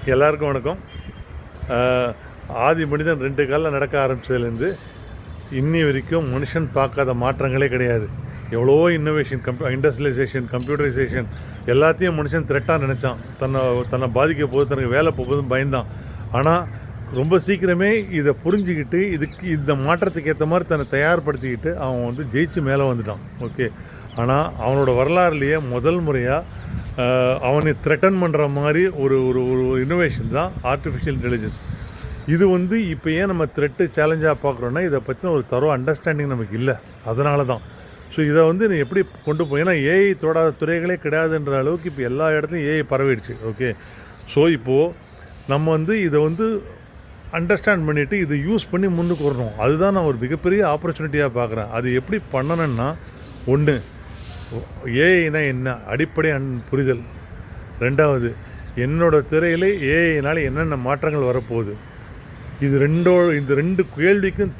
எல்லாருக்கும் வணக்கம். ஆதி மனிதன் 2 காலில் நடக்க ஆரம்பித்ததுலேருந்து இன்னி வரைக்கும் மனுஷன் பார்க்காத மாற்றங்களே கிடையாது. எவ்வளோ இன்னோவேஷன், இண்டஸ்ட்ரியலைசேஷன், கம்ப்யூட்டரைசேஷன் எல்லாத்தையும் மனுஷன் த்ரெட்டாக நினச்சான். தன்னை பாதிக்க போது, தனக்கு வேலை போகுதுன்னு பயந்தான். ஆனால் ரொம்ப சீக்கிரமே இதை புரிஞ்சுக்கிட்டு இந்த மாற்றத்துக்கு ஏற்ற மாதிரி தன்னை தயார்படுத்திக்கிட்டு அவன் ஜெயிச்சு மேலே வந்துட்டான். ஓகே, ஆனால் அவனோட வரலாறுலேயே முதல் முறையாக அவனை த்ரெட்டன் பண்ணுற மாதிரி ஒரு ஒரு ஒரு இன்னோவேஷன் தான் ஆர்டிஃபிஷியல் இன்டெலிஜென்ஸ். இது இப்போ ஏன் நம்ம த்ரெட்டு சேலஞ்சாக பார்க்குறோன்னா, இதை பற்றின ஒரு தரோ அண்டர்ஸ்டாண்டிங் நமக்கு இல்லை. அதனால தான். ஸோ இதை நீ எப்படி கொண்டு போய், ஏன்னா ஏஐ தொடாத துறைகளே கிடையாதுன்ற அளவுக்கு இப்போ எல்லா இடத்துலையும் ஏஐ பரவிடுச்சு. ஓகே, ஸோ இப்போது நம்ம இதை அண்டர்ஸ்டாண்ட் பண்ணிவிட்டு இதை யூஸ் பண்ணி முன்னுக்கு வரணும். அதுதான் நான் ஒரு மிகப்பெரிய ஆப்பர்ச்சுனிட்டியாக பார்க்குறேன். அது எப்படி பண்ணணுன்னா, ஒன்று, ஏஐனா என்ன அடிப்படை புரிதல். ரெண்டாவது, என்னோடய துறையில் ஏஐனால் என்னென்ன மாற்றங்கள் வரப்போகுது. இந்த ரெண்டு கேள்விக்கும்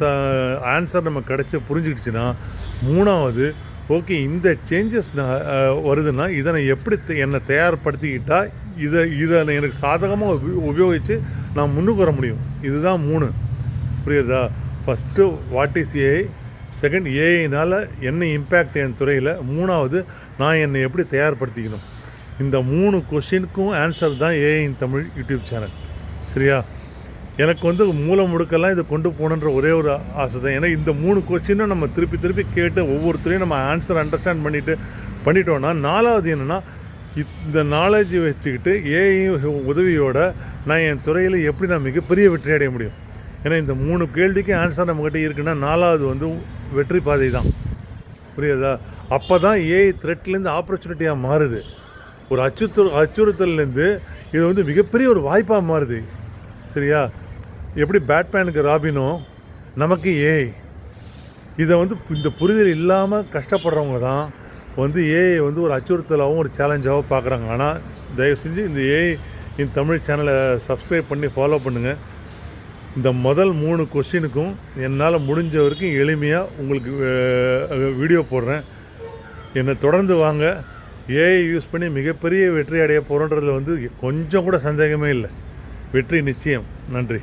ஆன்சர் நம்ம கிடச்சி புரிஞ்சுக்கிடுச்சுன்னா, மூணாவது, ஓகே இந்த சேஞ்சஸ் வருதுன்னா இதை நான் எப்படி என்னை தயார்படுத்திக்கிட்டால் இதை எனக்கு சாதகமாக உபயோகித்து நான் முன்னுக்கு வர முடியும். இதுதான் 3. புரியுதா? First what is AI, second ஏஐனால் என்ன இம்பேக்ட் என் துறையில், மூணாவது நான் என்னை எப்படி தயார்படுத்திக்கணும். இந்த 3 கொஷினுக்கும் ஆன்சர் தான் ஏஐ இன் தமிழ் யூடியூப் சேனல். சரியா? எனக்கு மூல முடுக்கெல்லாம் இதை கொண்டு போகணுன்ற ஒரே ஒரு ஆசை தான். ஏன்னா இந்த 3 கொஸ்டினும் நம்ம திருப்பி கேட்டு ஒவ்வொருத்தரையும் நம்ம ஆன்சர் அண்டர்ஸ்டாண்ட் பண்ணிட்டோன்னா, நாலாவது என்னென்னா, இந்த நாலேஜ் வச்சுக்கிட்டு ஏஐ உதவியோட நான் என் துறையில் எப்படி நான் மிகப்பெரிய வெற்றி அடைய முடியும். ஏன்னா இந்த 3 கேள்விக்கு ஆன்சர் நம்மக்கிட்ட இருக்குன்னா, நாலாவது வெற்றி பாதை தான். புரியுதா? அப்போ தான் ஏஐ த்ரெட்லேருந்து ஆப்பர்ச்சுனிட்டியாக மாறுது. ஒரு அச்சுறுத்தல்லேருந்து இது மிகப்பெரிய ஒரு வாய்ப்பாக மாறுது. சரியா? எப்படி பேட்மேனுக்கு ராபினோ, நமக்கு ஏஐ. இதை இந்த புரிதல் இல்லாமல் கஷ்டப்படுறவங்க தான் ஏஐ ஒரு அச்சுறுத்தலாகவும் ஒரு சேலஞ்சாகவும் பார்க்குறாங்க. ஆனால் தயவு செஞ்சு இந்த ஏஐ இந்த தமிழ் சேனலை சப்ஸ்கிரைப் பண்ணி ஃபாலோ பண்ணுங்கள். இந்த முதல் 3 கொஸ்டினுக்கும் என்னால் முடிஞ்ச வரைக்கும் எளிமையாக உங்களுக்கு வீடியோ போடுறேன். என்னை தொடர்ந்து வாங்க. ஏஐ யூஸ் பண்ணி மிகப்பெரிய வெற்றி அடைய போகிறோன்றதில் கொஞ்சம் கூட சந்தேகமே இல்லை. வெற்றி நிச்சயம். நன்றி.